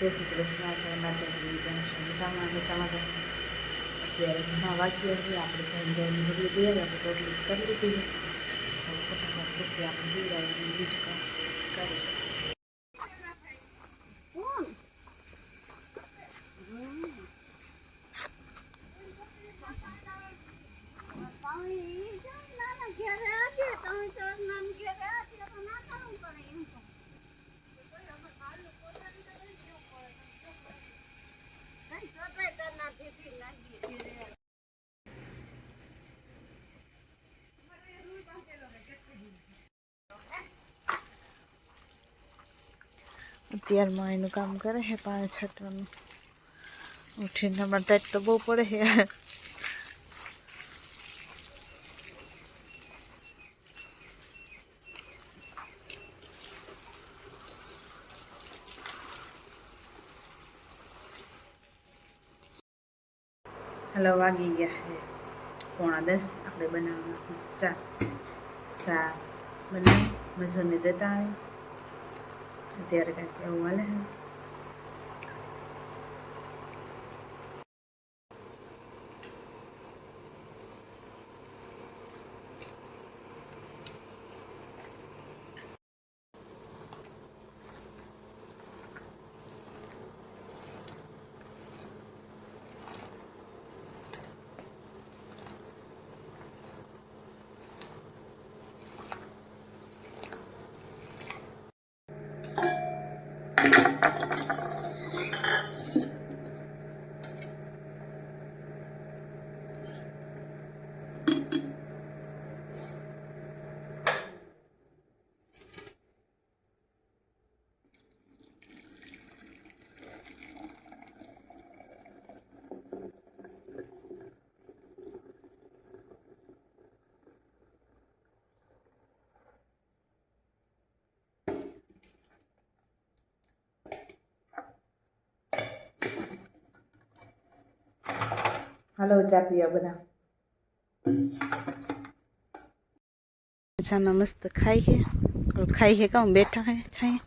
જય શ્રી કૃષ્ણ જય માતાજી કેમ છો મજામાં અત્યારે ઘણા વાગ્યા આપણે જઈને બધું દઈએ આપણે રોટલી કરી લીધી ફટાફટ પછી આપણે દીવડાવીને બીજું કામ કરીએ. અત્યારમાં એનું કામ કરે છે પાણી છાંટવાનું. ઉઠીને અમારે ટાઈટ તો બહુ પડે છે. હલો વાગી ગયા છે 9:45. આપણે બનાવવાનું ચા બનાવી મજૂરને દેતા આવે અત્યારે કાંઈક એવું હાલે છે. હાલો ચા પીવા બધા. ચાના મસ્ત ખાઈ છે કામ બેઠા હે છાંય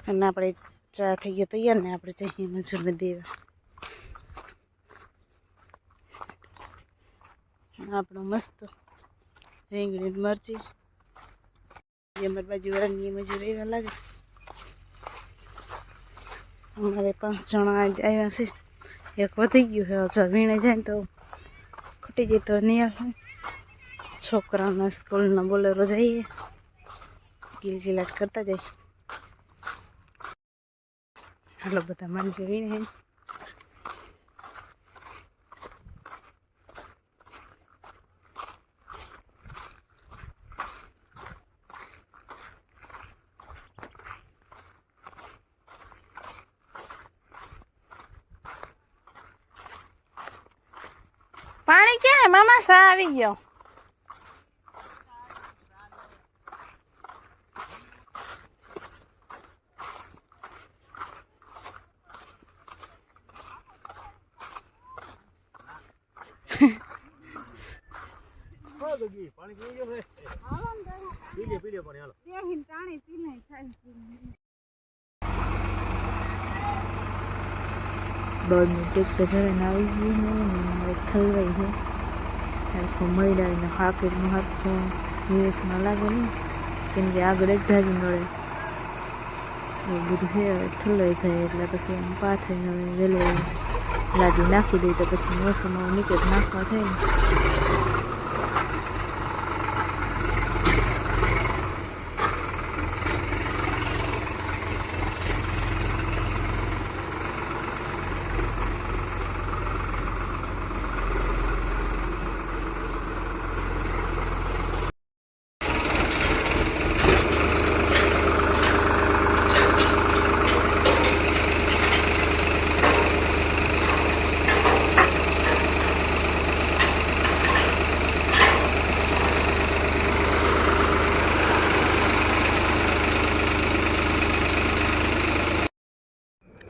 અને આપણે ચા થઈ ગયો તૈયાર ને આપણે જઈએ મજૂરને દેવા. આપણો મસ્ત રીંગણી મરચી અમારી બાજુ વાળાની મજૂર એવા લાગે. અમારે 5 જણા આવ્યા છે. એક વધી ગયું છે. જો વીણે જાય ને તો ખૂટી જાય તો નહીં આવે. છોકરાઓના સ્કૂલના બોલેરો જઈએ કિલચિલાટ કરતા જાય. હાલો બધા માંડવી વીણે. પાણી ક્યાં મામા સા આવી ગયો. પાણી પી ગયો પી લે પાણી હાલો બેહીન પાણી પી લે થાય. દોડ મિનિટ તો ઘરે આવી ગયું ને ઠલવાઈ છે. આખું મહિલાને હાકેટનું હાથું દિવસમાં લાગે ને કેમ કે આગળ એક ધારી નળે એ બધું છે ઠલવાઈ જાય એટલે પછી એમ પાથરીને વહેલો લાદી નાખી દઈ તો પછી મોસમમાં નીકળ નાખવા થાય ને.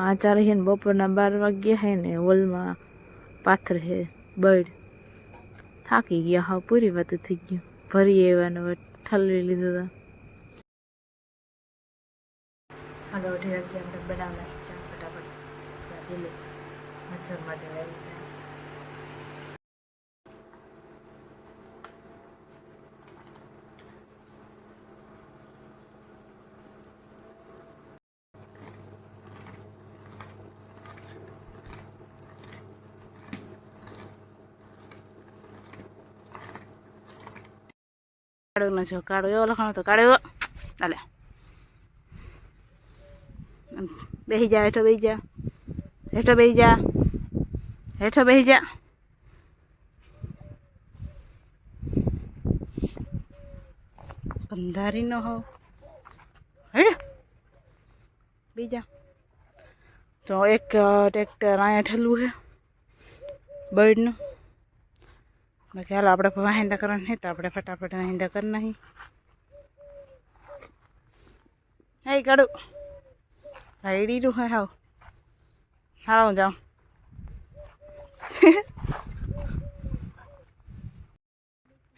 આચાર છે ને બપોરના 12 વાગ્યા છે ને હોલમાં પાથર છે બળ થાકી ગયા. હા પૂરી વાત થઈ ગયું. ભરી એવાનો ઠલવી લીધું. હાલો 8 વાગ્યા આપણે બનાવી નાખી ચા ફટાફટ. પેલે મચ્છર માટે લાવી છે. કાળો ન છો કાળો એવો લખાણો તો કાળો એવો ચાલે બેસી જા હેઠો બેસી જા હેઠો બેસી જા હેઠો બેસી જા કંધારી ન હોવ હેડ બીજા તો એક ટ્રેક્ટર અહીંયા ઠેલું છે બર્ડનું બાકી હાલો આપણે વાહિંદા કરવાના નહીં તો આપણે ફટાફટ વાહિંદા કરી નાખી. એ કાઢું રાયડીનું હોય હાવ હાલો હું જાઉં.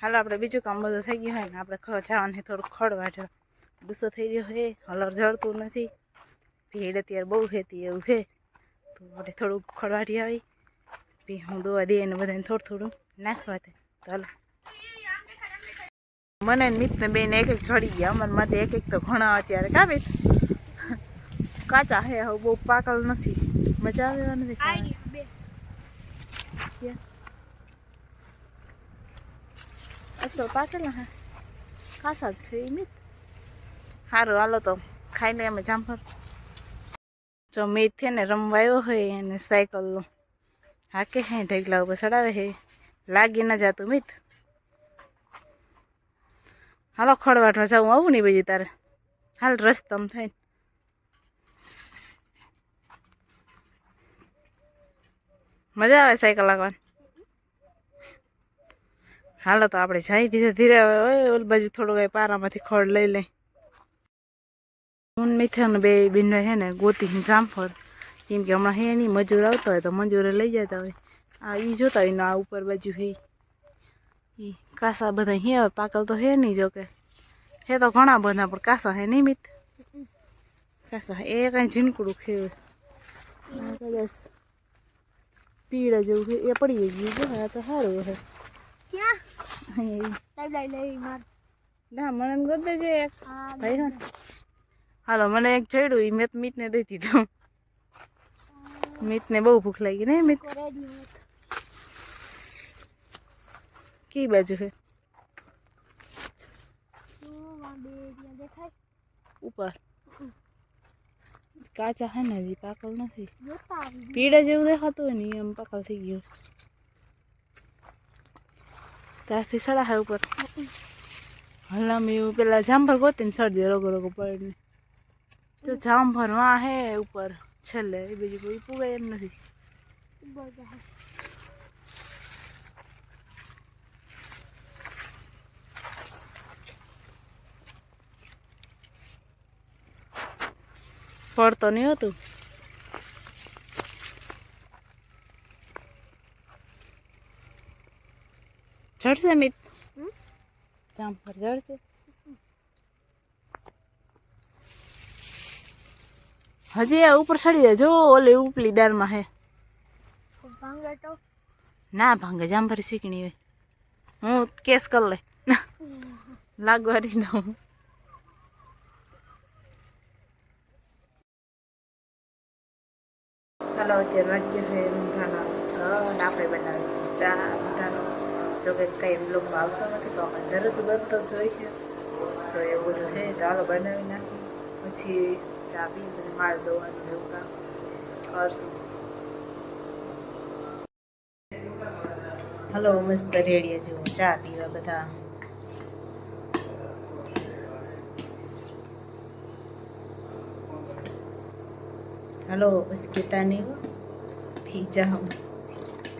હાલો આપણે બીજું કામ બધું થઈ ગયું હોય ને આપણે જવાનું થોડુંક ખડ વાઢ્યો ગુસ્સો થઈ ગયો હે હલર જળતું નથી ભીડ અત્યારે બહુ ખેતી એવું છે તો આપણે થોડુંક ખડ વાઢી આવી પછી હું દોવા દઈએ ને બધાને થોડું થોડું નાખવા તે તો હાલો મને મિતને બેન એક એક ચડી ગયા અમારા માટે એક એક તો ઘણા અત્યારે કાપી કાચા હે હવે બહુ પાકલ નથી મજા આવે નથી અસલ પાકેલા હા ખાસા જ છે એ મિત સારું હાલો તો ખાઈને અમે જામફળ જો મિત છે ને રમવા આવ્યો હોય અને સાયકલ હાકે હે ઢગલા ઉપર ચડાવે હે લાગી ના જાતું મિત. હાલો ખડવાટવા જાઉં આવું નહીં બીજું તારે હાલ રસ્તમ થાય મજા આવે સાયકલ લાગવાની. હાલો તો આપણે જાય ધીરે ધીરે ઓલી બાજુ થોડું કઈ પારામાંથી ખડ લઈ લઈ હું મીઠાનું બે બિંદા છે ને ગોતી જામફળ કેમ કે હમણાં હે નહીં મજૂર આવતો હોય તો મજૂરે લઈ જતા હોય આ એ જોતા હોય ને આ ઉપર બાજુ હે એ કાસા બધા હે પાકલ તો હે નહીં જોકે હે તો ઘણા બધા પણ કાસા હે નહીં મિત કાસા એ કાંઈ ઝીણકુડું ખેવે કદાચ પીળા જેવું છે એ પડી ગયું જો આ તો સારું હે ના મને ગોત દેજે એક ભાઈ હા હાલો મને એક ચડ્યું એ મેં મીતને દઈ દીધું મીતને બહુ ભૂખ લાગી ને મિત કઈ બાજુ છે ઉપર કાચા હે ને હજી પાકલ નથી પીળા જેવું દેખાતું હોય ને એમ પાકલ થઈ ગયું ત્યાંથી સડા હે ઉપર હલામી એવું પેલા જામફળ ગોતીને સડજે રોગો રોગો પડને તો જામફળ વાં હે ઉપર છેલ્લે એ બીજું કોઈ પુગાય એમ નથી. પડતો નહીં હતું જડશે મિત જામફળ જડશે હજી આ ઉપર ચડી જાય જો ઓલી ઉપલી દારમાં હે ના ભાંગે જામફળ શીખણી હોય હું કેસ કરી લે લાગવાની દઉં. હાલો અત્યારે વાગ્યા છે ઊંઘાનો આપણે બનાવી ચા ઊંઘાનો જો કે કંઈ બ્લોગમાં આવતો નથી તો આપણે દરરોજ બનતો જોઈએ તો એવું બધું છે તો હાલો બનાવી નાખી પછી ચા પી પછી માળ દોવાનું એવું કામ કરશું. હાલો મસ્ત રેડીએ જેવું ચા પીવા બધા હાલો બસ કહેતા નહીં પી જાઓ.